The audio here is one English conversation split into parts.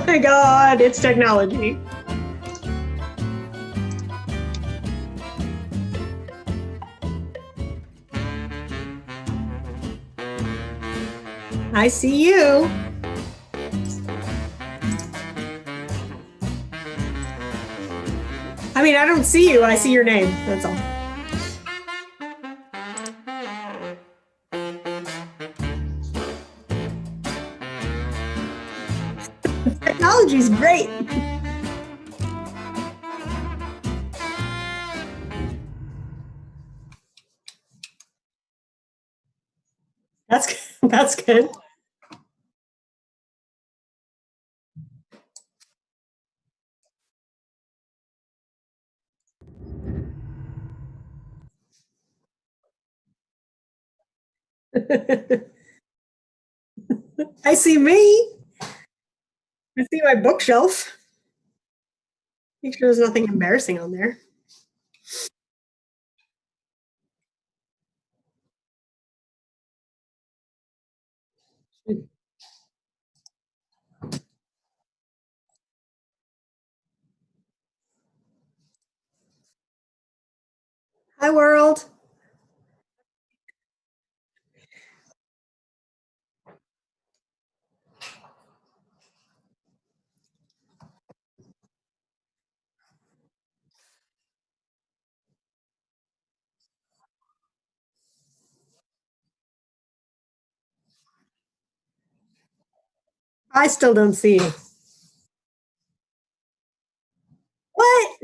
my God, it's technology. I see you. I mean, I don't see you. I see your name. That's all. Technology's great. That's good. I see me. I see my bookshelf. Make sure there's nothing embarrassing on there. Hi, world. I still don't see you. What?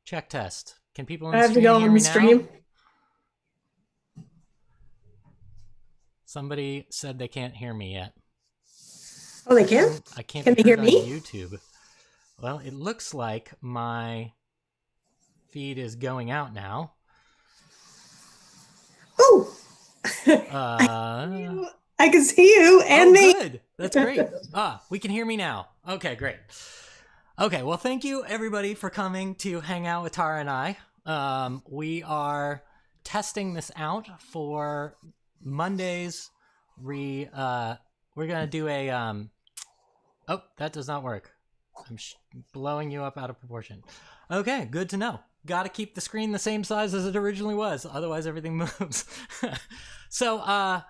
Check test. Can people in I the have to stream go hear on me the stream. now? Somebody said they can't hear me yet. Oh, they can? I can't Can be they hear heard on me? YouTube. Well, it looks like my feed is going out now. Oh! I can see you and me. Good. That's great. We can hear me now. Okay, great. Okay, well, thank you everybody for coming to hang out with Tara and I. We are testing this out for Mondays. We're gonna do a oh, that does not work. I'm blowing you up out of proportion. Okay, good to know. Got to keep the screen the same size as it originally was, otherwise everything moves. So,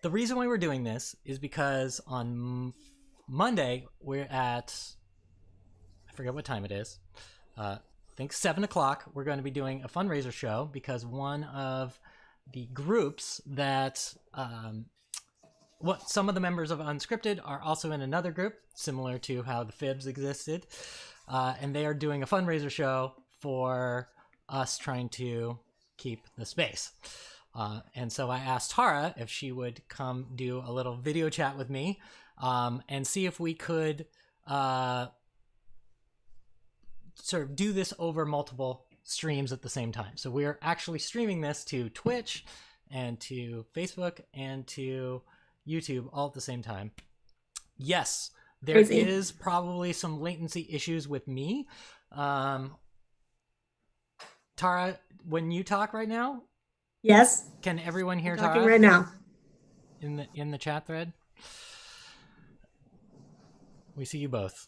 the reason why we're doing this is because on Monday we're at, I forget what time it is. I think 7 o'clock. We're going to be doing a fundraiser show because one of the groups that some of the members of Unscripted are also in another group, similar to how the Fibs existed, and they are doing a fundraiser show for us trying to keep the space. And so I asked Tara if she would come do a little video chat with me and see if we could sort of do this over multiple streams at the same time. So we're actually streaming this to Twitch and to Facebook and to YouTube all at the same time. Yes, there is probably some latency issues with me. Tara, when you talk right now, yes, can everyone hear Tara right now in the chat thread? We see you both.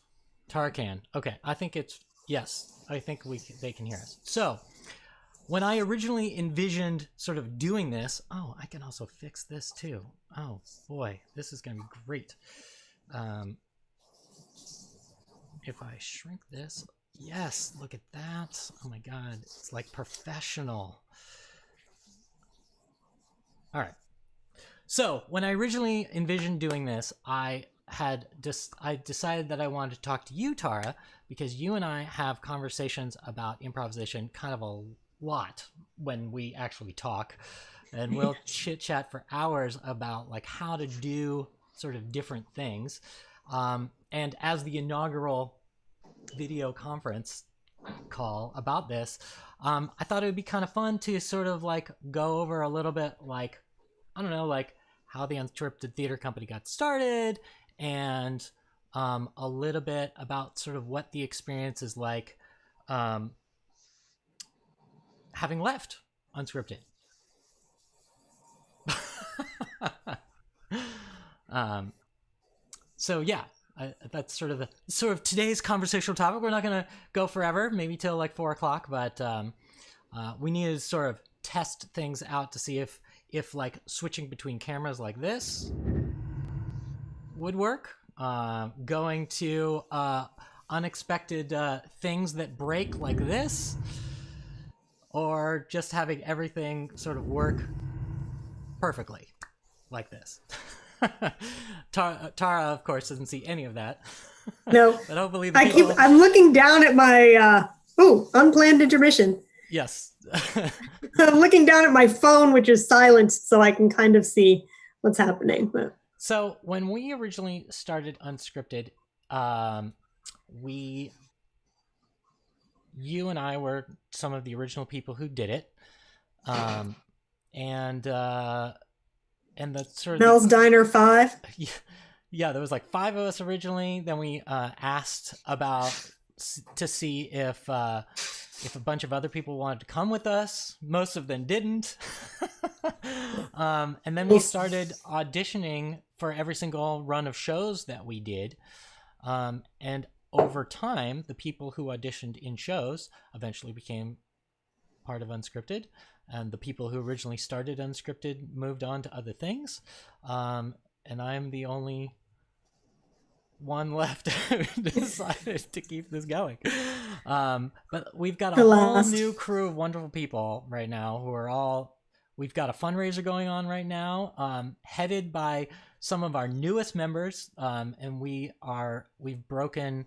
Tara can. Okay, I think it's yes. I think they can hear us. So when I originally envisioned sort of doing this, oh, I can also fix this too. Oh boy, this is going to be great. If I shrink this, yes, look at that. Oh my God, it's like professional. All right. So when I originally envisioned doing this, I decided that I wanted to talk to you, Tara, because you and I have conversations about improvisation kind of a lot when we actually talk, and we'll chit chat for hours about like how to do sort of different things. And as the inaugural video conference call about this, I thought it would be kind of fun to sort of like go over a little bit, like, I don't know, like how the Unscripted Theater Company got started and a little bit about sort of what the experience is like having left Unscripted. So yeah, that's sort of today's conversational topic. We're not going to go forever, maybe till like 4:00, but we need to sort of test things out to see if like switching between cameras like this would work. Going to unexpected things that break like this, or just having everything sort of work perfectly like this. Tara, of course, doesn't see any of that. No, but hopefully I'm looking down at my unplanned intermission. Yes. I'm looking down at my phone, which is silenced, so I can kind of see what's happening. But so when we originally started Unscripted, you and I were some of the original people who did it, and the sort of Mel's Diner 5. Yeah, there was like 5 of us originally. Then we asked to see if a bunch of other people wanted to come with us. Most of them didn't. And then we started auditioning for every single run of shows that we did. And over time, the people who auditioned in shows eventually became part of Unscripted. And the people who originally started Unscripted moved on to other things. And I'm the only one left who decided to keep this going. But we've got a whole new crew of wonderful people right now who are we've got a fundraiser going on right now, headed by some of our newest members. And we've broken,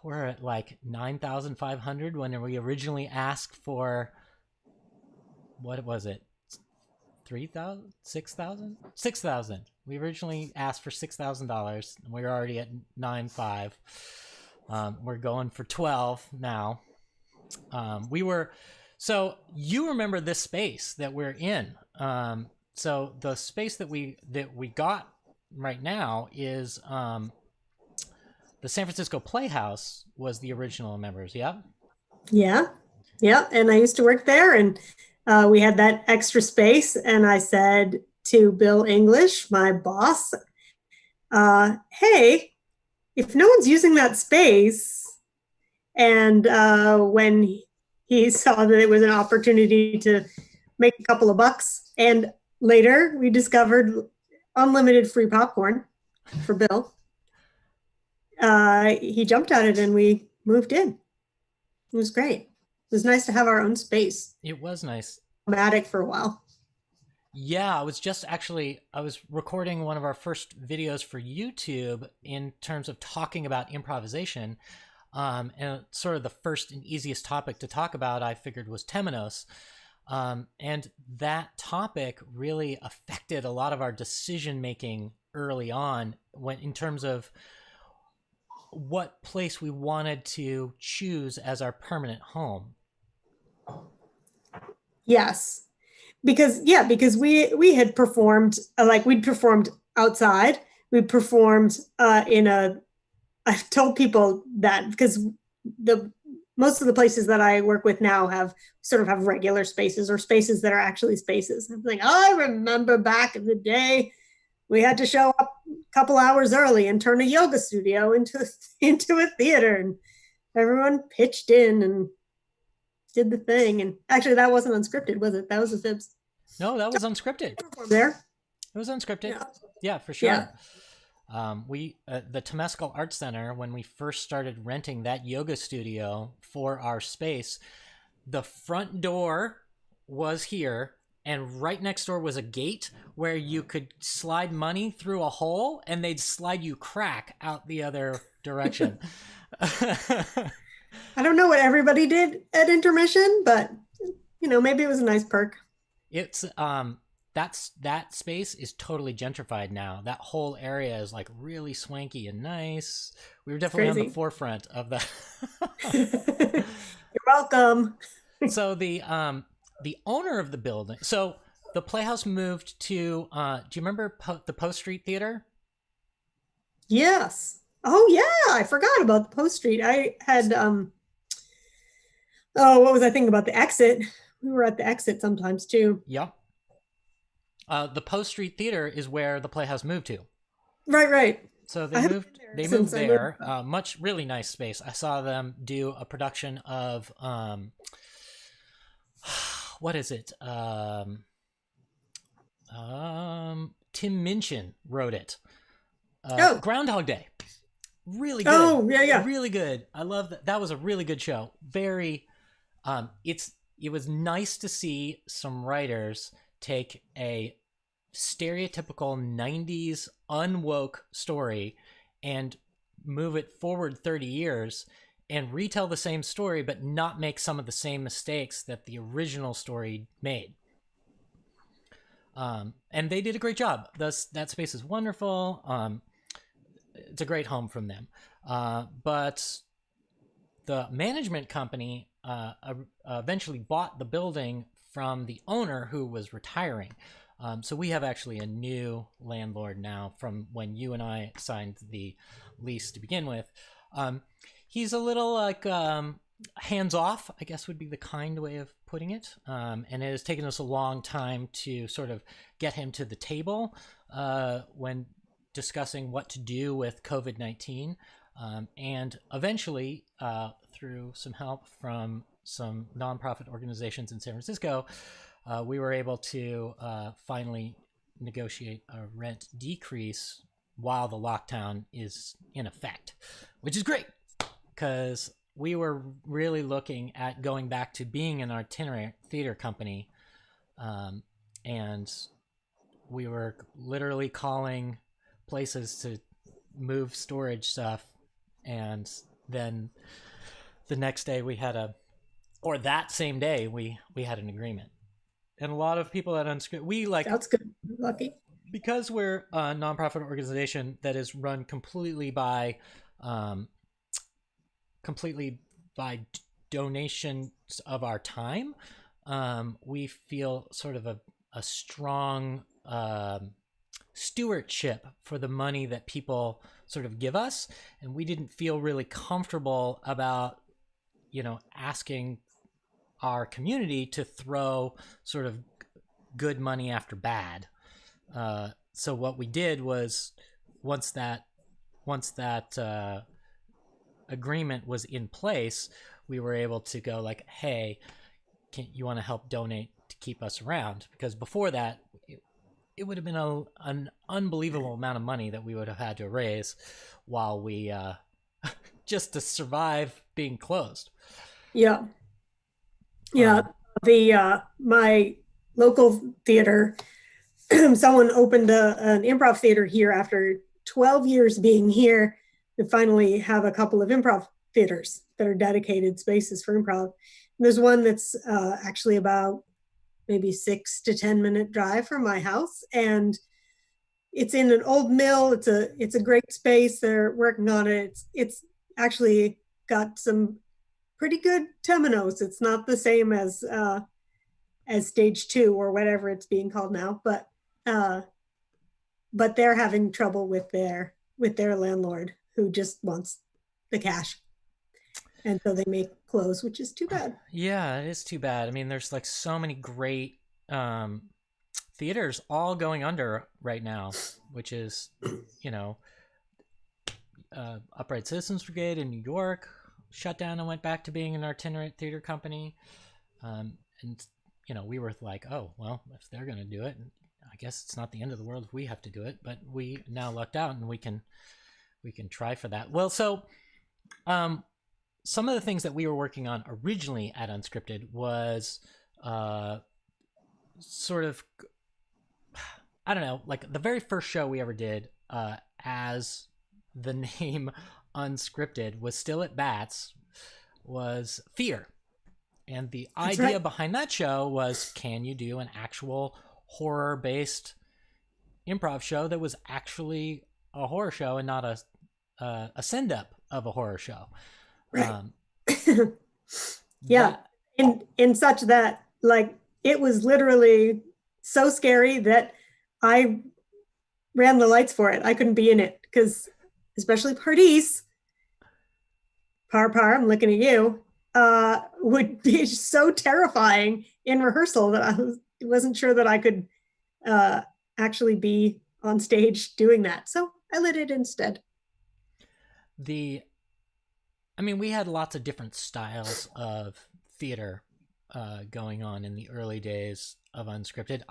we're at like 9,500 when we originally asked for, what was it? 3,000, 6,000, 6,000. We originally asked for $6,000, and we're already at 9,500. We're going for 12 now. So you remember this space that we're in. So the space that we got right now is the San Francisco Playhouse was the original members. Yeah. Yeah. And I used to work there, and we had that extra space, and I said to Bill English, my boss, hey, if no one's using that space, and when he saw that it was an opportunity to make a couple of bucks, and later we discovered unlimited free popcorn for Bill, he jumped at it and we moved in. It was great. It was nice to have our own space. It was nice. Nomadic for a while. Yeah, I was recording one of our first videos for YouTube in terms of talking about improvisation. And sort of the first and easiest topic to talk about, I figured, was Temenos. And that topic really affected a lot of our decision making early on in terms of what place we wanted to choose as our permanent home. Yes, because we had performed, we'd performed outside. We performed I've told people that because most of the places that I work with now have regular spaces or spaces that are actually spaces. I'm like, I remember back in the day, we had to show up a couple hours early and turn a yoga studio into a theater, and everyone pitched in and did the thing. And actually, that wasn't unscripted, was it? That was the Fibs. No, that was unscripted. There, it was unscripted. Yeah, for sure. Yeah. The Temescal Art Center, when we first started renting that yoga studio for our space, the front door was here, and right next door was a gate where you could slide money through a hole, and they'd slide you crack out the other direction. I don't know what everybody did at intermission, but maybe it was a nice perk. It's that space is totally gentrified now. That whole area is like really swanky and nice. We were definitely on the forefront of that. You're welcome. So the owner of the building, so the Playhouse moved to, do you remember the Post Street Theater? Yes. Oh yeah, I forgot about the Post Street. I had oh, what was I thinking about the exit? We were at the exit sometimes too. Yep. The Post Street Theater is where the Playhouse moved to. Right, right. So I they haven't moved. been there They since moved I moved. there. Much really nice space. I saw them do a production of what is it? Tim Minchin wrote it. Oh, Groundhog Day. Really good. oh, yeah, yeah. Really good. I love that. That was a really good show. Very. It was nice to see some writers take a stereotypical 90s unwoke story and move it forward 30 years and retell the same story but not make some of the same mistakes that the original story made. And they did a great job. Thus, that space is wonderful. It's a great home from them. But the management company eventually bought the building from the owner who was retiring. So we have actually a new landlord now from when you and I signed the lease to begin with. He's a little like hands off, I guess would be the kind way of putting it. And it has taken us a long time to sort of get him to the table when discussing what to do with COVID-19. And eventually, through some help from some nonprofit organizations in San Francisco, we were able to finally negotiate a rent decrease while the lockdown is in effect, which is great because we were really looking at going back to being an itinerant theater company. And we were literally calling places to move storage stuff. And then the next day or that same day, we had an agreement. And a lot of people at Unscripted, we like, That's good. Lucky. because we're a nonprofit organization that is run um, completely by donations of our time. We feel sort of a strong stewardship for the money that people sort of give us, and we didn't feel really comfortable about asking our community to throw sort of good money after bad. So what we did was once that agreement was in place, we were able to go like, hey, you want to help donate to keep us around? Because before that, it would have been an unbelievable amount of money that we would have had to raise while we just to survive being closed. Yeah. Yeah. The my local theater, someone opened an improv theater here after 12 years being here. We finally have a couple of improv theaters that are dedicated spaces for improv. And there's one that's actually about maybe 6 to 10 minute drive from my house, and it's in an old mill. It's a great space. They're working on it. It's actually got some pretty good temenos. It's not the same as stage two or whatever it's being called now, uh, but they're having trouble with their landlord who just wants the cash, and so they may close, which is too bad. Yeah, it is too bad. I mean, there's like so many great theaters all going under right now, which is, you know, Upright Citizens Brigade in New York shut down and went back to being an itinerant theater company. And, you know, we were like, oh, well, if they're going to do it, I guess it's not the end of the world if we have to do it, but we now lucked out and we can try for that. Well, so some of the things that we were working on originally at Unscripted was sort of, I don't know, like the very first show we ever did as the name Unscripted was still at Bats, was Fear. And the That's idea right. behind that show was, can you do an actual horror-based improv show that was actually a horror show and not a send-up of a horror show? Right. Yeah. In such that, like, it was literally so scary that I ran the lights for it. I couldn't be in it because especially Pardis, Par, I'm looking at you, would be so terrifying in rehearsal that wasn't sure that I could actually be on stage doing that. So I lit it instead. I mean, we had lots of different styles of theater going on in the early days of Unscripted.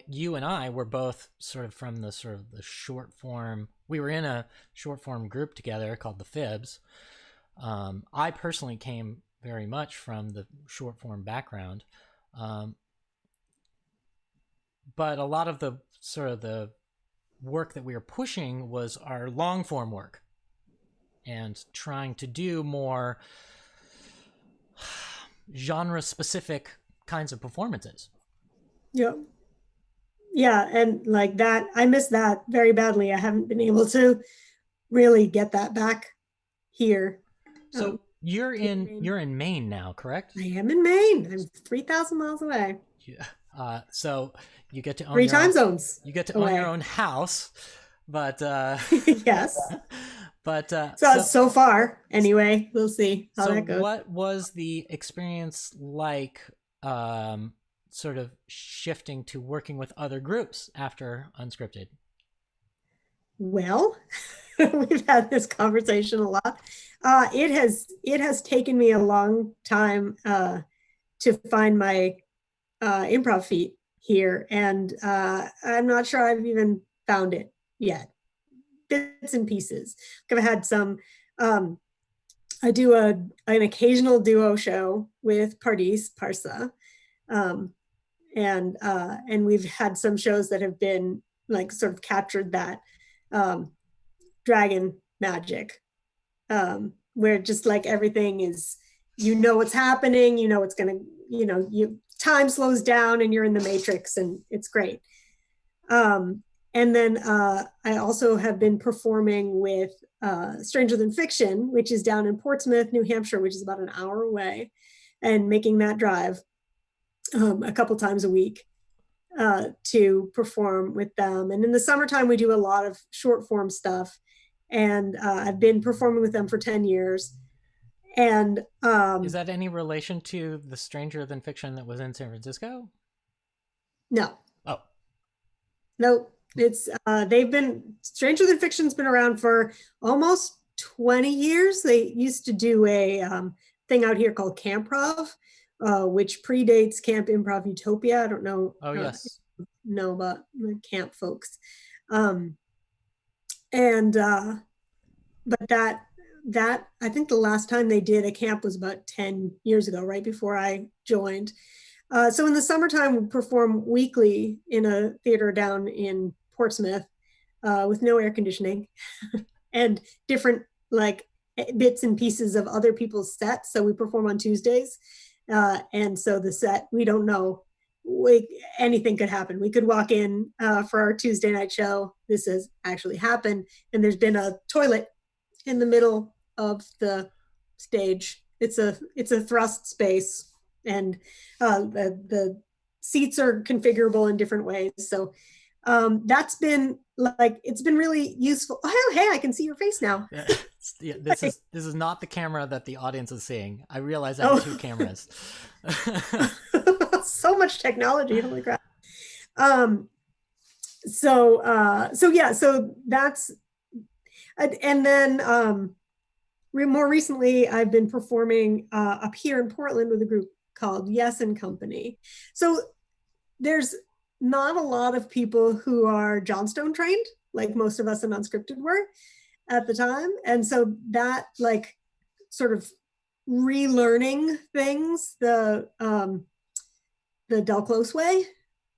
You and I were both sort of from the short form. We were in a short form group together called the Fibs. I personally came very much from the short form background, but a lot of the work that we were pushing was our long form work and trying to do more genre specific kinds of performances. Yeah, and like that, I miss that very badly. I haven't been able to really get that back here. So you're in Maine now, correct? I am in Maine. I'm 3,000 miles away. Yeah. So you get to own three time zones. You get to own your own house, but yes. But so far, anyway, we'll see how that goes. What was the experience like? Sort of shifting to working with other groups after Unscripted. Well, we've had this conversation a lot. It has taken me a long time to find my improv feet here, and I'm not sure I've even found it yet. Bits and pieces. I've had some. I do an occasional duo show with Pardis Parsa, and we've had some shows that have been like sort of captured that dragon magic, where just like everything is, what's happening, it's gonna, time slows down and you're in the matrix and it's great. And then I also have been performing with Stranger Than Fiction, which is down in Portsmouth, New Hampshire, which is about an hour away, and making that drive a couple times a week to perform with them. And in the summertime, we do a lot of short form stuff. And I've been performing with them for 10 years. And is that any relation to the Stranger Than Fiction that was in San Francisco? No. Oh. Nope. It's Stranger Than Fiction's been around for almost 20 years. They used to do a thing out here called Camprov, which predates Camp Improv Utopia. I don't know. Oh, yes. Know about the camp folks. But that I think the last time they did a camp was about 10 years ago, right before I joined. So in the summertime, we perform weekly in a theater down in Portsmouth with no air conditioning and different like bits and pieces of other people's sets. So we perform on Tuesdays. And so the set, we don't know, anything could happen. We could walk in for our Tuesday night show. This has actually happened. And there's been a toilet in the middle of the stage. It's a thrust space, and the seats are configurable in different ways. So that's been like, it's been really useful. Oh, hey, I can see your face now. Yeah, this is not the camera that the audience is seeing. I realize I have two cameras. So much technology, holy crap. So that's, and then more recently I've been performing up here in Portland with a group called Yes and Company. So there's not a lot of people who are Johnstone trained, like most of us in Unscripted were at the time. And so that like sort of relearning things the Del Close way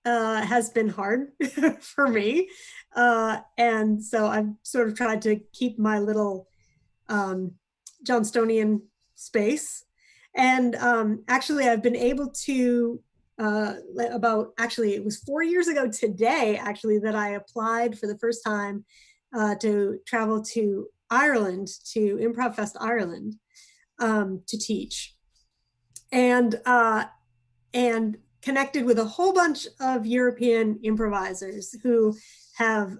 has been hard for me. And so I've sort of tried to keep my little Johnstonian space. And actually I've been able to it was 4 years ago today, actually, that I applied for the first time to travel to Ireland, to Improv Fest Ireland, to teach, and connected with a whole bunch of European improvisers who have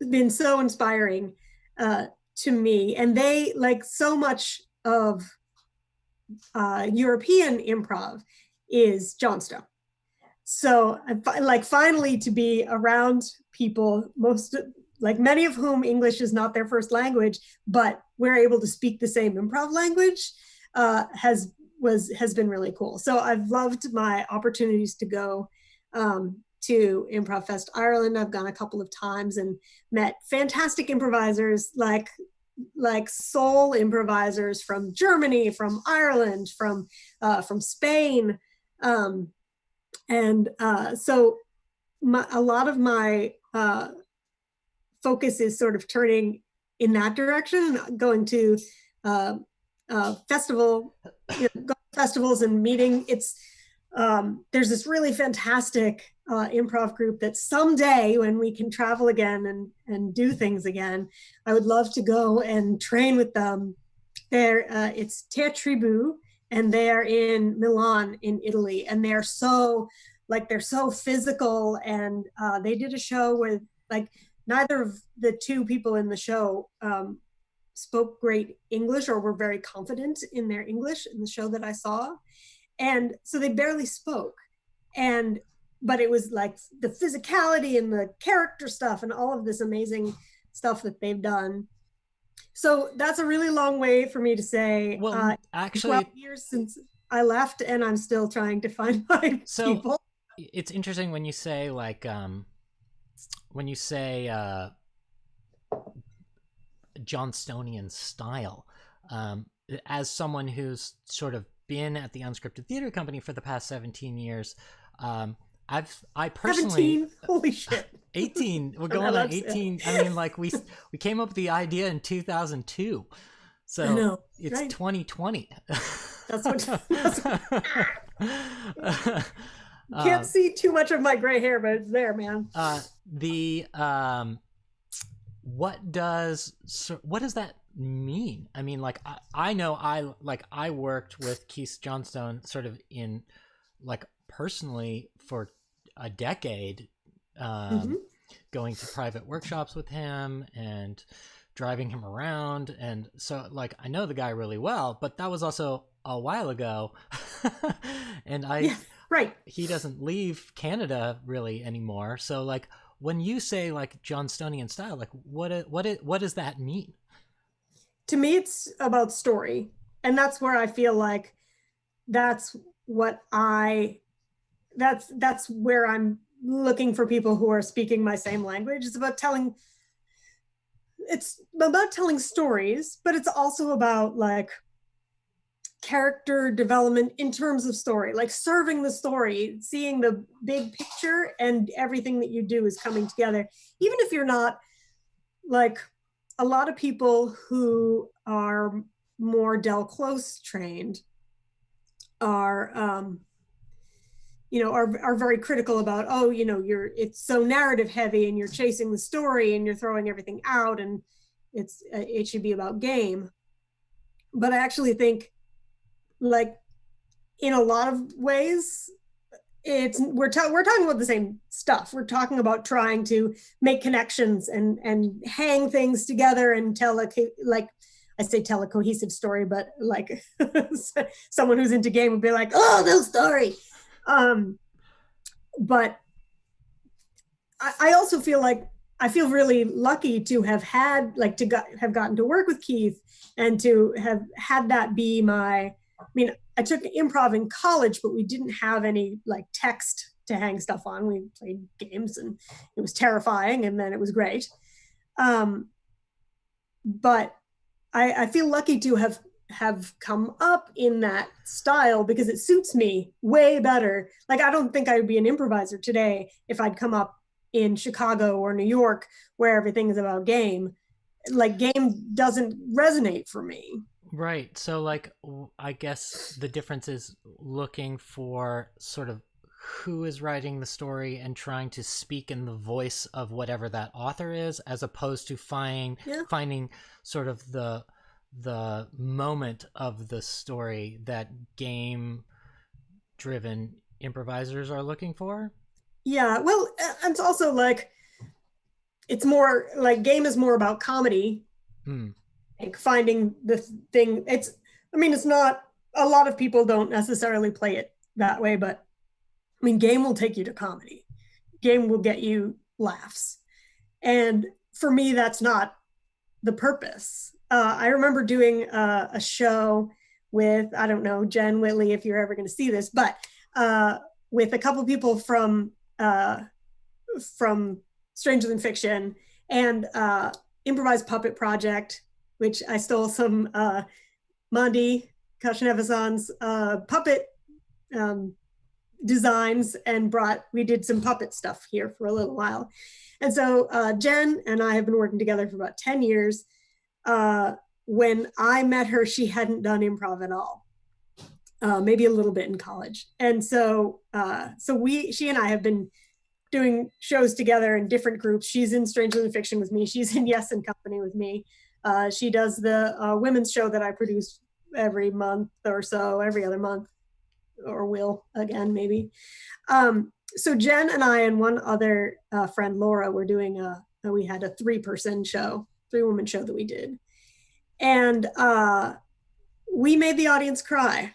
been so inspiring to me. And they, like so much of European improv is Johnstone. So like finally to be around people, most like many of whom English is not their first language, but we're able to speak the same improv language, has been really cool. So I've loved my opportunities to go to Improv Fest Ireland. I've gone a couple of times and met fantastic improvisers like soul improvisers from Germany, from Ireland, from Spain, and so a lot of my focus is sort of turning in that direction, going to festivals and meeting. There's this really fantastic improv group that someday when we can travel again and do things again, I would love to go and train with them. It's Te Tribu, and they're in Milan in Italy, and they're so physical, and they did a show where like neither of the two people in the show spoke great English or were very confident in their English in the show that I saw. And so they barely spoke. But it was like the physicality and the character stuff and all of this amazing stuff that they've done. So that's a really long way for me to say, well, actually 12 years since I left, and I'm still trying to find my people. It's interesting when you say like, Johnstonian style, as someone who's sort of been at the Unscripted Theater Company for the past 17 years, I personally 17, holy shit, 18. We're going on 18. I mean, like we came up with the idea in 2002, so I know, it's right? 2020. That's can't see too much of my gray hair, but it's there, man. What does that mean? I mean, like I know I worked with Keith Johnstone sort of in like personally for a decade, going to private workshops with him and driving him around, and so like I know the guy really well, but that was also a while ago. And right, he doesn't leave Canada really anymore, so like when you say like Johnstonian style, like what does that mean? To me it's about story, and that's where I feel like that's where I'm looking for people who are speaking my same language. It's about telling stories, but it's also about like character development in terms of story, like serving the story, seeing the big picture, and everything that you do is coming together. Even if you're not, like a lot of people who are more Del Close trained are very critical about, it's so narrative heavy and you're chasing the story and you're throwing everything out, and it should be about game. But I actually think, like, in a lot of ways, we're talking about the same stuff. We're talking about trying to make connections and hang things together and tell a cohesive story, but like someone who's into game would be like, oh, no story. But I also feel like I feel really lucky to have had have gotten to work with Keith and to have had that be I took improv in college, but we didn't have any like text to hang stuff on. We played games and it was terrifying, and then it was great. But I feel lucky to have come up in that style because it suits me way better. Like, I don't think I would be an improviser today if I'd come up in Chicago or New York where everything is about game. Like, game doesn't resonate for me. Right. So like, I guess the difference is looking for sort of who is writing the story and trying to speak in the voice of whatever that author is, as opposed to finding sort of the moment of the story that game driven improvisers are looking for. Yeah, well, it's also like, it's more like game is more about comedy, Mm. Like finding the thing. It's not, a lot of people don't necessarily play it that way, but I mean, game will take you to comedy. Game will get you laughs. And for me, that's not the purpose. I remember doing a show with, I don't know, Jen Whitley, if you're ever going to see this, but with a couple people from Stranger Than Fiction and Improvised Puppet Project, which I stole some Mandi Kashnevazan's puppet designs and we did some puppet stuff here for a little while. And so Jen and I have been working together for about 10 years. When I met her, she hadn't done improv at all, maybe a little bit in college. And so she and I have been doing shows together in different groups. She's in Stranger Than Fiction with me. She's in Yes and Company with me. She does the women's show that I produce every month or so, every other month, or will again, maybe. So Jen and I and one other friend, Laura, were doing we had a 3-woman show that we did. And we made the audience cry.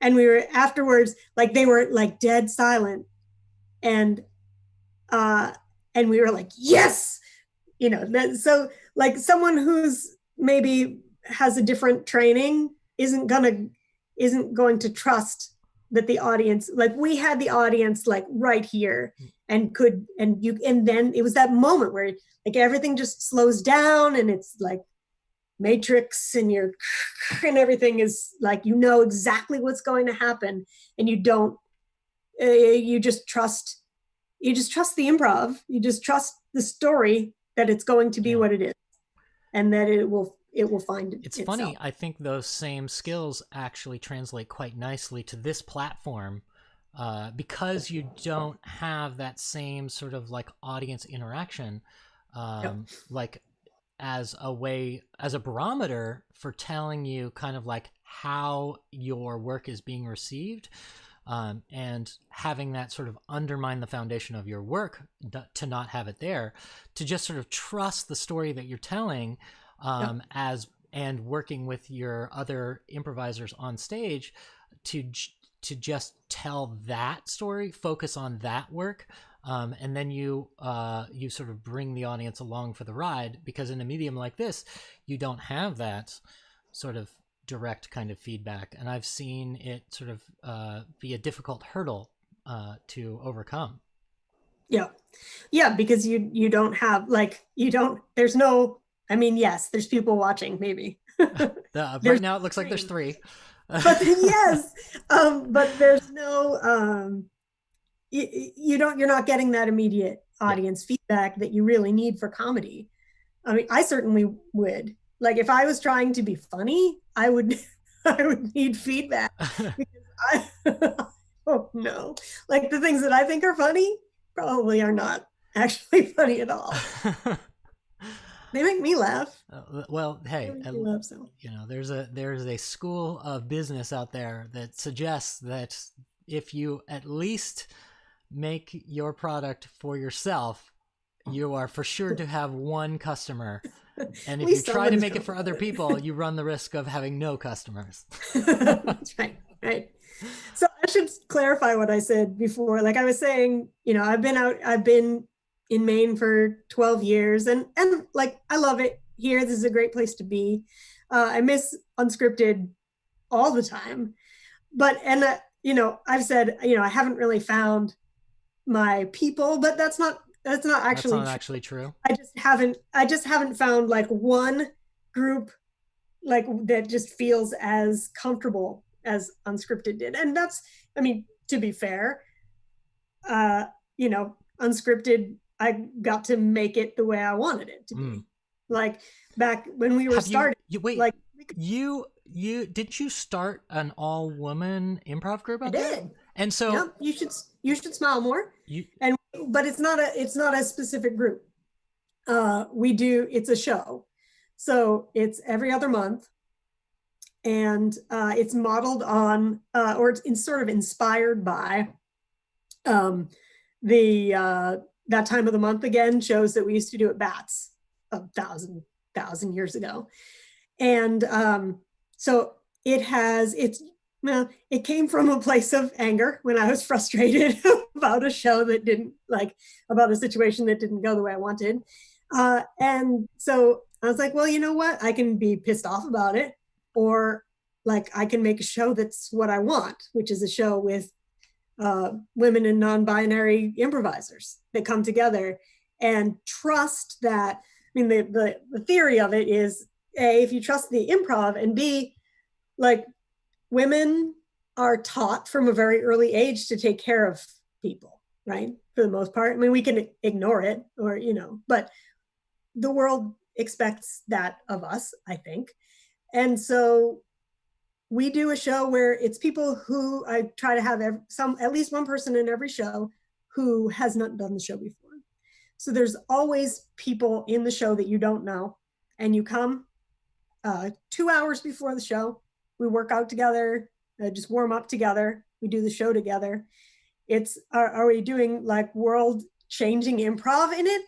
And we were afterwards, like they were like dead silent. And we were like, yes, so like someone who's maybe has a different training isn't going to trust that the audience, like we had the audience like right here and then it was that moment where like everything just slows down and it's like Matrix and everything is like, exactly what's going to happen. And you just trust the improv. You just trust the story that it's going to be what it is and that it will find it's itself. Funny, I think those same skills actually translate quite nicely to this platform because you don't have that same sort of like audience interaction like as a barometer for telling you kind of like how your work is being received. And having that sort of undermine the foundation of your work to not have it there, to just sort of trust the story that you're telling and working with your other improvisers on stage to just tell that story, focus on that work. And then you sort of bring the audience along for the ride, because in a medium like this, you don't have that sort of direct kind of feedback, and I've seen it sort of be a difficult hurdle to overcome. Yeah, because you don't have there's no, yes, there's people watching maybe. Right now it looks like there's 3. But yes, but there's no you're not getting that immediate audience feedback that you really need for comedy. I certainly would. Like if I was trying to be funny, I would need feedback because I don't know. Like the things that I think are funny probably are not actually funny at all. They make me laugh. Well, hey, there's a school of business out there that suggests that if you at least make your product for yourself, you are for sure to have one customer. And if you try to make it for other people, you run the risk of having no customers. That's right. So I should clarify what I said before. Like I was saying, I've been in Maine for 12 years and like, I love it here. This is a great place to be. I miss Unscripted all the time, but, I've said, I haven't really found my people, but that's not actually true. I just haven't found like one group like that just feels as comfortable as Unscripted did. And that's, to be fair, Unscripted, I got to make it the way I wanted it to be. Like back when we were starting. Did you start an all-woman improv group out there? I did. And so you should smile more. But it's not a specific group. It's a show. So it's every other month. And it's modeled on, or it's sort of inspired by that time of the month again, shows that we used to do at Bats 1,000 1,000 years ago. And so it came from a place of anger when I was frustrated about a show that didn't about a situation that didn't go the way I wanted. And so I was like, well, you know what? I can be pissed off about it, or I can make a show that's what I want, which is a show with women and non-binary improvisers that come together and trust that. I mean, the theory of it is, A, if you trust the improv, and B, women are taught from a very early age to take care of people, right? For the most part. I mean, we can ignore it or, but the world expects that of us, I think. And so we do a show where it's people who I try to have at least one person in every show who has not done the show before. So there's always people in the show that you don't know, and you come 2 hours before the show. We work out together, just warm up together. We do the show together. Are we doing world changing improv in it?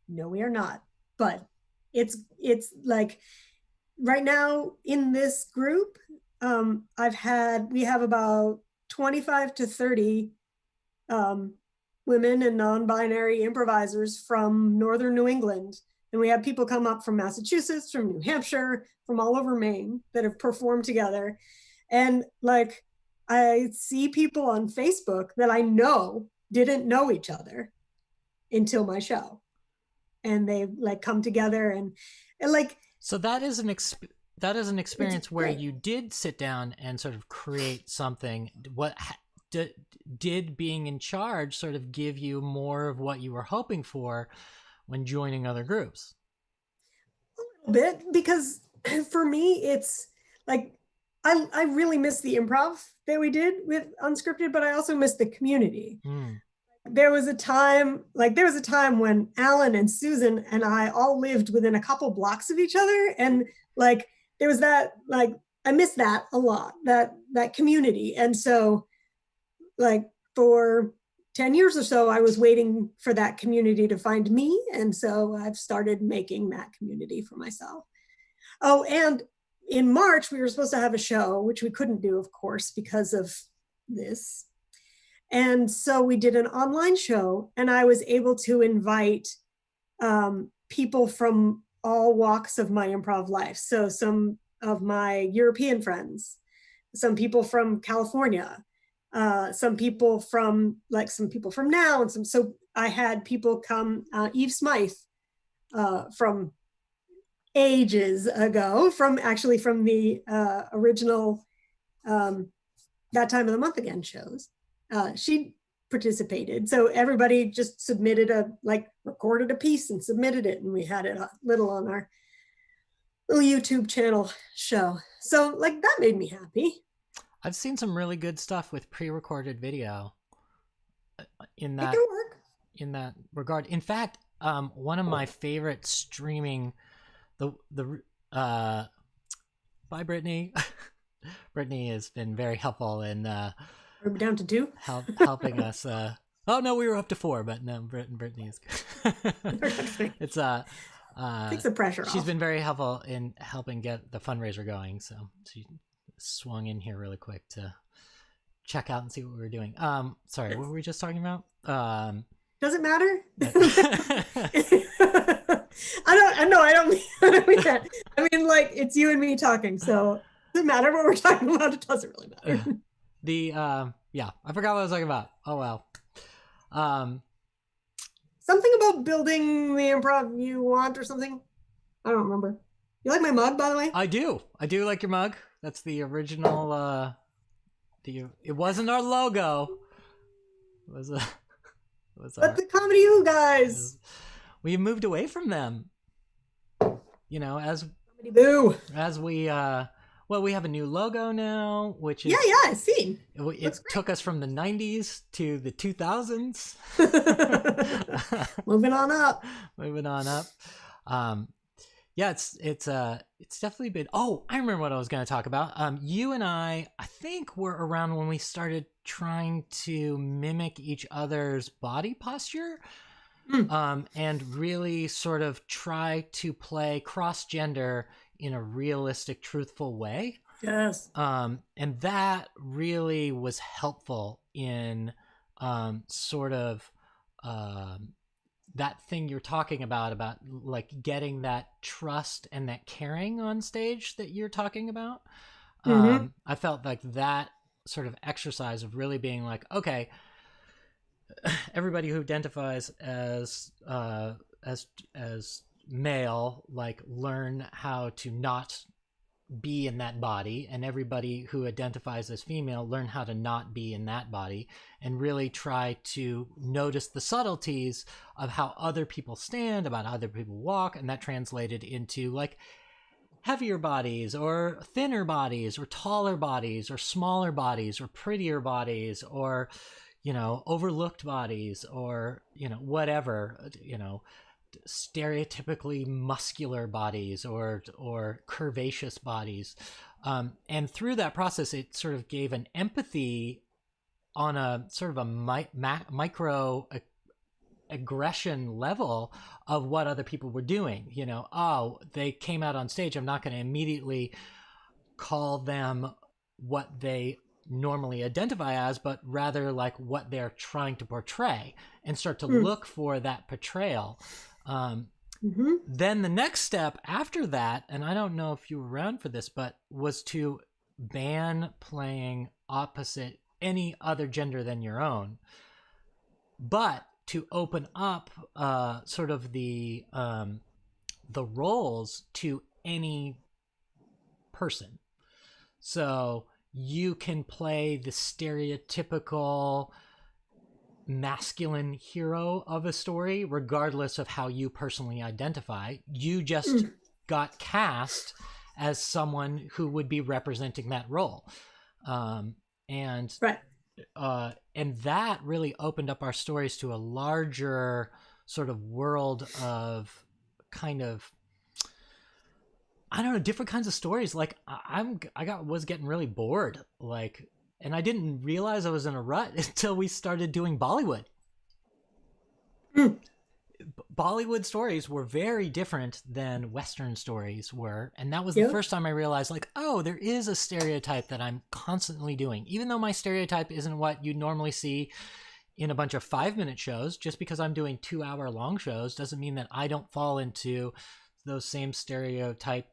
No, we are not. But it's right now in this group, we have about 25 to 30 women and non-binary improvisers from northern New England. And we have people come up from Massachusetts, from New Hampshire, from all over Maine that have performed together. And I see people on Facebook that I know didn't know each other until my show. And they come together and so that is an experience where you did sit down and sort of create something. What did being in charge sort of give you more of what you were hoping for when joining other groups? A little bit, because for me, it's I really miss the improv that we did with Unscripted, but I also miss the community. There was a time when Alan and Susan and I all lived within a couple blocks of each other. And there was that, I miss that a lot, that community. And so for 10 years or so, I was waiting for that community to find me. And so I've started making that community for myself. Oh, and in March, we were supposed to have a show, which we couldn't do, of course, because of this. And so we did an online show, and I was able to invite people from all walks of my improv life. So some of my European friends, some people from California, some people from now, and so I had people come, Eve Smythe from ages ago, from the original That Time of the Month Again shows. She participated. So everybody just submitted recorded a piece and submitted it, and we had it little on our little YouTube channel show. So that made me happy. I've seen some really good stuff with pre-recorded video in that regard. In fact, one of my favorite streaming, bye Brittany. Brittany has been very helpful in are we down to 2? helping us. Oh no, we were up to 4, but no, Brittany is good. It's takes the pressure off. She's been very helpful in helping get the fundraiser going, so she swung in here really quick to check out and see what we were doing. Sorry, what were we just talking about? Does it matter? I don't mean that. I mean, it's you and me talking, so it doesn't matter what we're talking about. It doesn't really matter. I forgot what I was talking about. Oh well. Something about building the improv you want or something. I don't remember. You like my mug, by the way? I do like your mug. That's the original. It wasn't our logo. It was But the Comedy U guys. We moved away from them. As we we have a new logo now, which is I've seen. It took us from the 90s to the 2000s. Moving on up. It's definitely been. Oh, I remember what I was going to talk about. You and I think were around when we started trying to mimic each other's body posture. and really sort of try to play cross-gender in a realistic, truthful way. Yes. And that really was helpful in sort of that thing you're talking about like getting that trust and that caring on stage that you're talking about. I felt like that sort of exercise of really being like, okay, everybody who identifies as male, like, learn how to not be in that body, and everybody who identifies as female, learn how to not be in that body, and really try to notice the subtleties of how other people stand, about how other people walk, and that translated into like heavier bodies or thinner bodies or taller bodies or smaller bodies or prettier bodies or, you know, overlooked bodies or, you know, whatever, you know, stereotypically muscular bodies or curvaceous bodies. And through that process, it sort of gave an empathy on a sort of a micro aggression level of what other people were doing. You know, oh, they came out on stage, I'm not going to immediately call them what they normally identify as, but rather like what they're trying to portray, and start to look for that portrayal. Then the next step after that, and I don't know if you were around for this, but was to ban playing opposite any other gender than your own, but to open up sort of the roles to any person. So you can play the stereotypical masculine hero of a story regardless of how you personally identify. You just got cast as someone who would be representing that role. And that really opened up our stories to a larger sort of world of kind of, I don't know, different kinds of stories. Like was getting really bored, like, and I didn't realize I was in a rut until we started doing Bollywood. Bollywood stories were very different than Western stories were. And that was the first time I realized, like, oh, there is a stereotype that I'm constantly doing. Even though my stereotype isn't what you normally see in a bunch of 5-minute shows, just because I'm doing 2-hour long shows doesn't mean that I don't fall into those same stereotype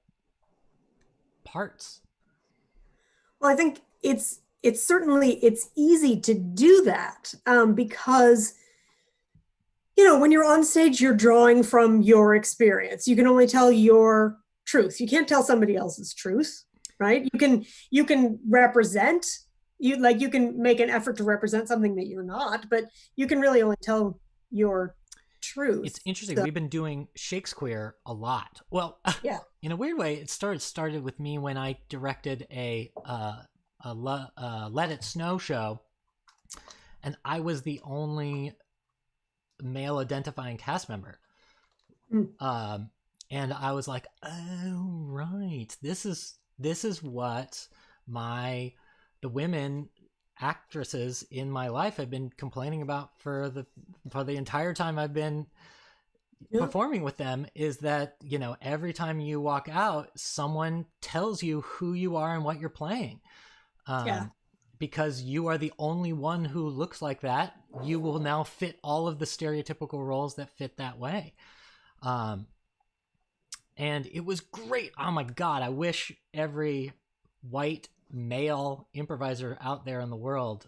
parts. Well, I think it's easy to do that because, you know, when you're on stage, you're drawing from your experience. You can only tell your truth. You can't tell somebody else's truth, right? You can represent, you can make an effort to represent something that you're not, but you can really only tell your truth. It's interesting. We've been doing Shakespeare a lot. Well, yeah, in a weird way, it started with me when I directed a Let It Snow show, and I was the only male identifying cast member. And I was like, oh right, this is what the women actresses in my life have been complaining about for the entire time I've been performing with them, is that, you know, every time you walk out, someone tells you who you are and what you're playing. Because you are the only one who looks like that. You will now fit all of the stereotypical roles that fit that way. And it was great. Oh my God. I wish every white male improviser out there in the world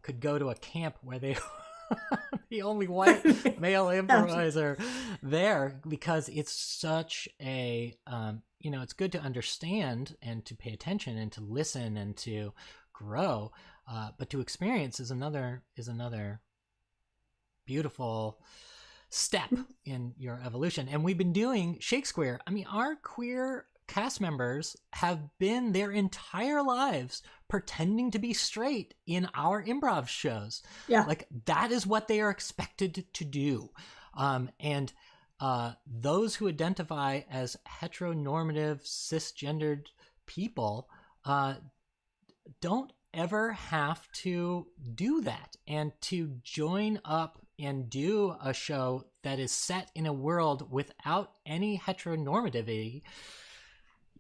could go to a camp where they the only white male improviser there, because it's such a you know, it's good to understand and to pay attention and to listen and to grow, but to experience is another beautiful step in your evolution. And we've been doing Shakespeare. I mean, our queer cast members have been their entire lives pretending to be straight in our improv shows. Like, that is what they are expected to do. And those who identify as heteronormative cisgendered people don't ever have to do that, and to join up and do a show that is set in a world without any heteronormativity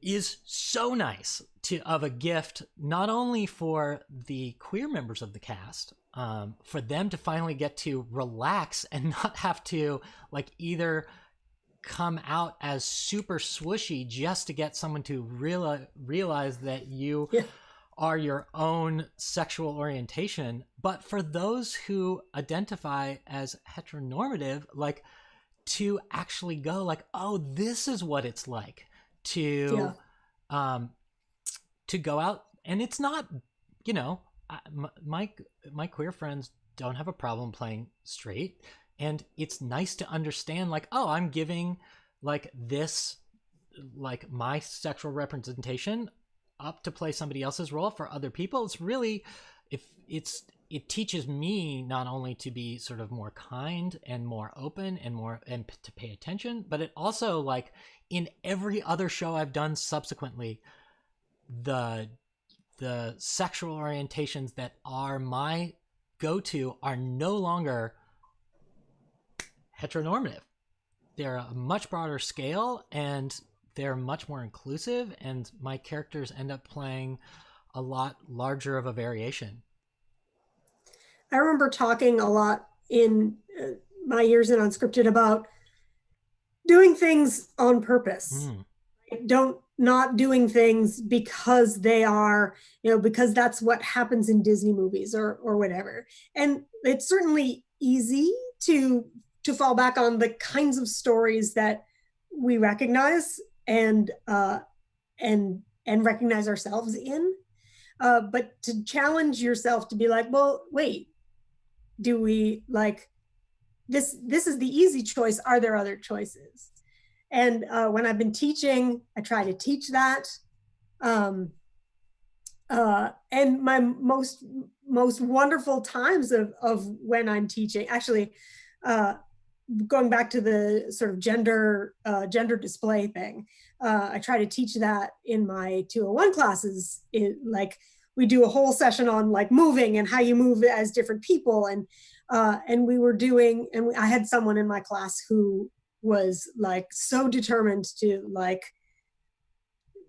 is so nice of a gift, not only for the queer members of the cast, for them to finally get to relax and not have to like either come out as super swooshy just to get someone to realize that you are your own sexual orientation, but for those who identify as heteronormative, like to actually go like, oh, this is what it's like to go out. And it's not, you know, my queer friends don't have a problem playing straight, and it's nice to understand like, oh, I'm giving like this, like my sexual representation up to play somebody else's role for other people. It's really, it teaches me not only to be sort of more kind and more open and to pay attention, but it also, like in every other show I've done subsequently, the sexual orientations that are my go-to are no longer heteronormative. They're a much broader scale, and they're much more inclusive, and my characters end up playing a lot larger of a variation. I remember talking a lot in my years in Unscripted about doing things on purpose. Not doing things because they are, you know, because that's what happens in Disney movies or whatever. And it's certainly easy to fall back on the kinds of stories that we recognize and recognize ourselves in. But to challenge yourself to be like, well, wait, do we like this? This is the easy choice. Are there other choices? And when I've been teaching, I try to teach that. And my most wonderful times of when I'm teaching, actually, going back to the sort of gender display thing, I try to teach that in my 201 classes. Like we do a whole session on like moving and how you move as different people, and we were doing, and I had someone in my class who was like so determined to like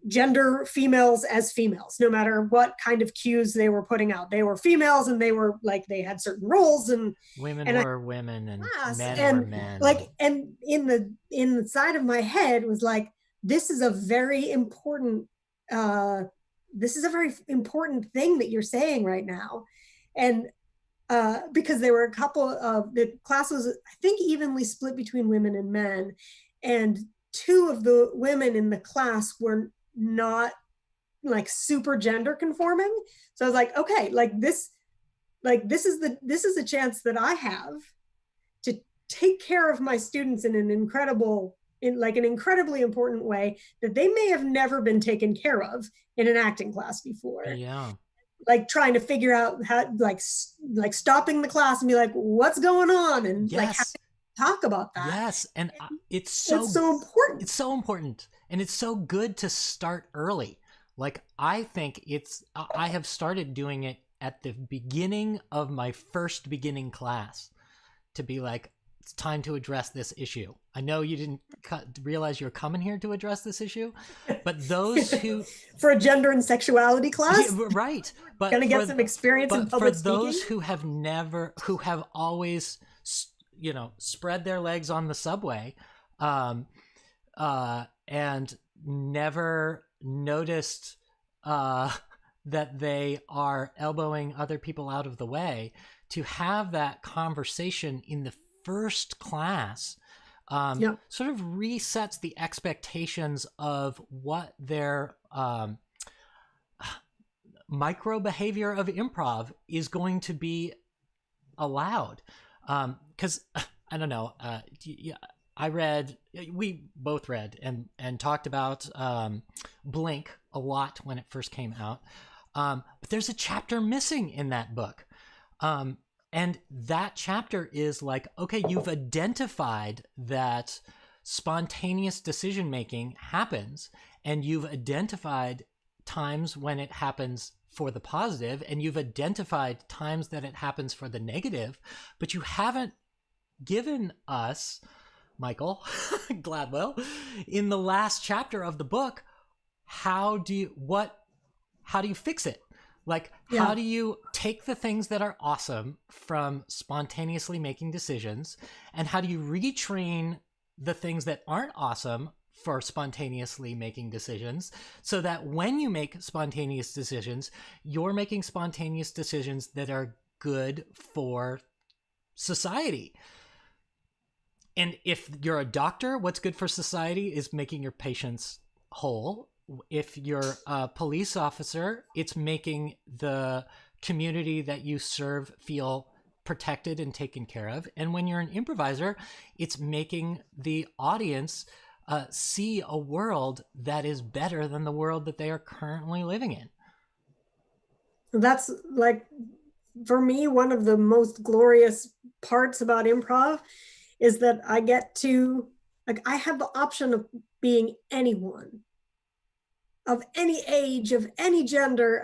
gender females as females, no matter what kind of cues they were putting out. They were females, and they were like, they had certain roles, and women were women and men were men. Like, and in the side of my head was like, this is a very important thing that you're saying right now. And because there were a couple of the classes, I think, evenly split between women and men, and two of the women in the class were not like super gender conforming. So I was like, okay, this is a chance that I have to take care of my students in an incredibly important way that they may have never been taken care of in an acting class before. Yeah. Like trying to figure out how, like stopping the class and be like, what's going on? And like talk about that. Yes. And it's so important. It's so important. And it's so good to start early. Like, I think I have started doing it at the beginning of my first beginning class to be like, it's time to address this issue. I know you didn't realize you're coming here to address this issue, but those who for a gender and sexuality class, yeah, right? But gonna get some experience in public speaking. For those who have always, you know, spread their legs on the subway, and never noticed that they are elbowing other people out of the way, to have that conversation in the first class sort of resets the expectations of what their micro behavior of improv is going to be allowed. Because I don't know, we both read and talked about Blink a lot when it first came out, but there's a chapter missing in that book. And that chapter is like, okay, you've identified that spontaneous decision-making happens, and you've identified times when it happens for the positive, and you've identified times that it happens for the negative, but you haven't given us, Michael Gladwell, in the last chapter of the book, how do you fix it? Like, how do you take the things that are awesome from spontaneously making decisions, and how do you retrain the things that aren't awesome for spontaneously making decisions, so that when you make spontaneous decisions, you're making spontaneous decisions that are good for society? And if you're a doctor, what's good for society is making your patients whole. If you're a police officer, it's making the community that you serve feel protected and taken care of. And when you're an improviser, it's making the audience see a world that is better than the world that they are currently living in. That's, like, for me, one of the most glorious parts about improv is that I get to, like, I have the option of being anyone, of any age, of any gender.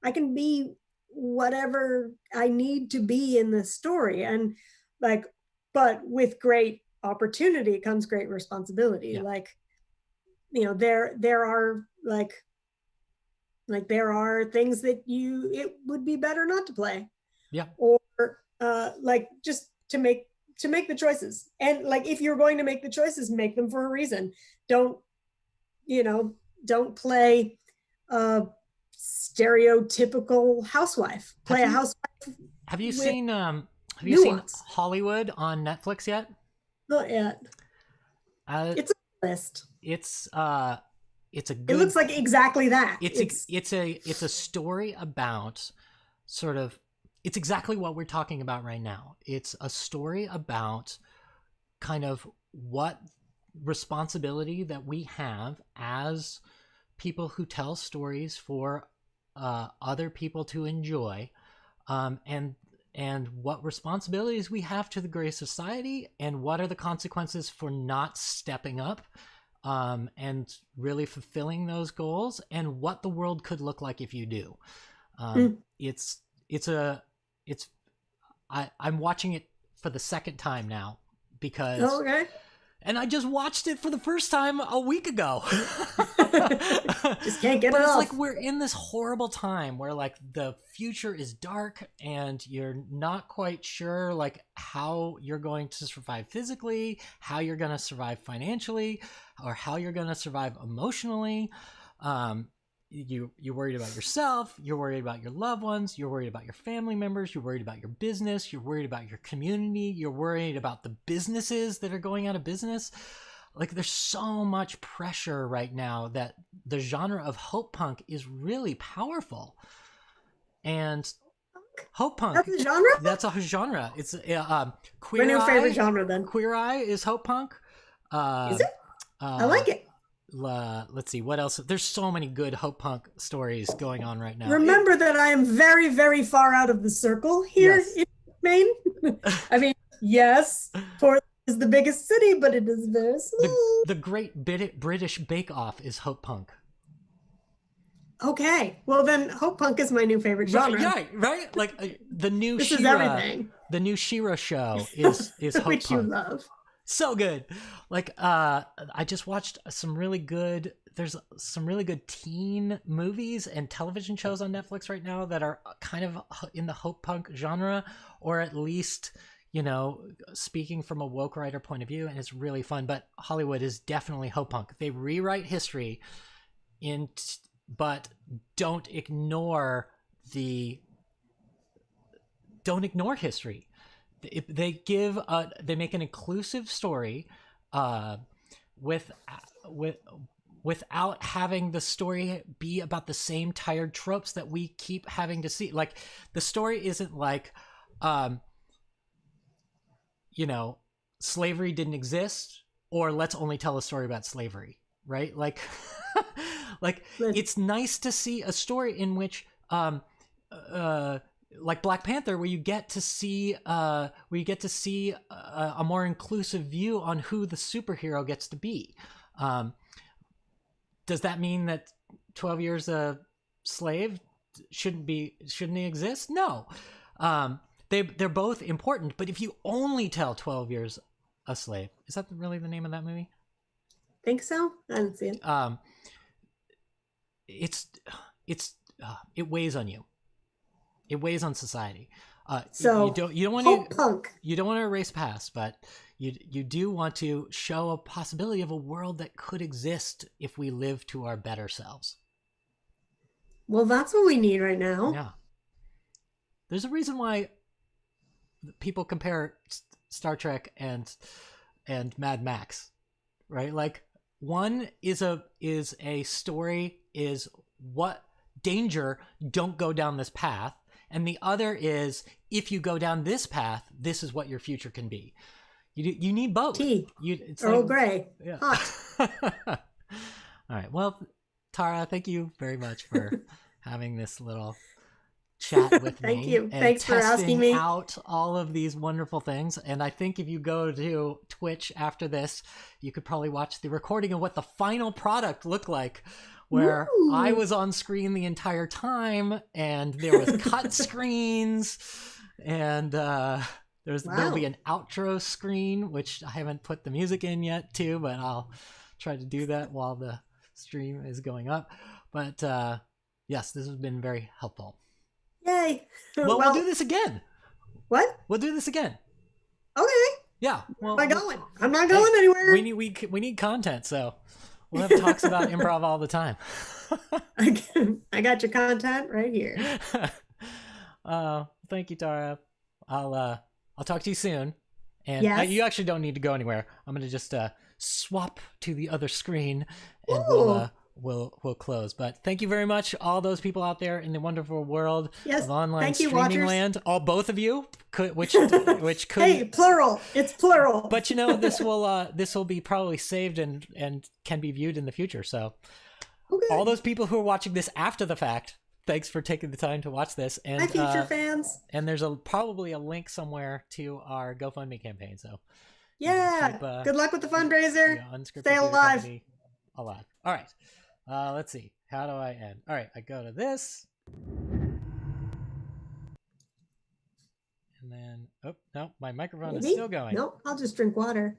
I can be whatever I need to be in this story. And like, but with great opportunity comes great responsibility. Yeah. Like, there are like there are things that it would be better not to play. Yeah. Or like, just to make the choices. And like, if you're going to make the choices, make them for a reason. Don't play a stereotypical housewife. Play a housewife. Have you seen Hollywood on Netflix yet? Not yet. It's a list. It's a good, it looks like exactly that. It's a story about sort of, it's exactly what we're talking about right now. It's a story about kind of what responsibility that we have as people who tell stories for other people to enjoy, and what responsibilities we have to the greater society, and what are the consequences for not stepping up and really fulfilling those goals, and what the world could look like if you do. I'm watching it for the second time now because and I just watched it for the first time a week ago. Just can't get it off. But it's like, we're in this horrible time where like the future is dark and you're not quite sure like how you're going to survive physically, how you're going to survive financially, or how you're going to survive emotionally. You're worried about yourself, you're worried about your loved ones, you're worried about your family members, you're worried about your business, you're worried about your community, you're worried about the businesses that are going out of business. Like, there's so much pressure right now that the genre of hope punk is really powerful. And hope punk, that's a genre? That's a genre. It's Queer My new Eye. favorite genre then. Queer Eye is hope punk. Is it? I like it. Let's see what else. There's so many good hope punk stories going on right now. Remember that I am very, very far out of the circle here in Maine. I mean, yes, Portland is the biggest city, but it is very small. The Great British Bake Off is hope punk. Okay, well then, hope punk is my new favorite genre. Right. Like the new this She-Ra, is everything. The new She-Ra show is hope which punk. You love. So good. Like I just watched some really good, there's some really good teen movies and television shows on Netflix right now that are kind of in the hope punk genre, or at least, speaking from a woke writer point of view, and it's really fun. But Hollywood is definitely hope punk. They rewrite history but don't ignore history. They make an inclusive story without having the story be about the same tired tropes that we keep having to see. Like, the story isn't like slavery didn't exist, or let's only tell a story about slavery, right? Like it's nice to see a story in which like Black Panther, where you get to see a more inclusive view on who the superhero gets to be. Does that mean that 12 Years a Slave shouldn't they exist? No. They're both important, but if you only tell 12 Years a Slave, is that really the name of that movie? Think so? I didn't see it. It weighs on you. It weighs on society. So you don't want to punk. You don't want to erase past, but you do want to show a possibility of a world that could exist if we live to our better selves. Well, that's what we need right now. Yeah. There's a reason why people compare Star Trek and Mad Max, right? Like, one is a story is what danger, don't go down this path, and the other is if you go down this path, this is what your future can be. You need both. Earl Grey. Yeah. Hot. All right. Well, Tara, thank you very much for having this little chat with me. Thank you. Thanks for asking me out all of these wonderful things. And I think if you go to Twitch after this, you could probably watch the recording of what the final product looked like, where I was on screen the entire time, and there was cut screens, and there'll be an outro screen, which I haven't put the music in yet too, but I'll try to do that while the stream is going up. But yes, this has been very helpful. Yay. Well, we'll do this again. What? We'll do this again. Okay. Yeah. Well, where am I going? I'm not going anywhere. We need content, so we'll have talks about improv all the time. I got your content right here. Thank you, Tara. I'll talk to you soon. And you actually don't need to go anywhere. I'm gonna just swap to the other screen, and we'll close. But thank you very much, all those people out there in the wonderful world of online streaming land. Both of you, which could hey, plural. It's plural. But this will be probably saved and can be viewed in the future. So all those people who are watching this after the fact, thanks for taking the time to watch this. And my future fans. And there's probably a link somewhere to our GoFundMe campaign. So keep, good luck with the fundraiser. Stay alive. Alive. All right. Let's see. How do I end? All right. I go to this. And then, no, my microphone is still going. Nope. I'll just drink water.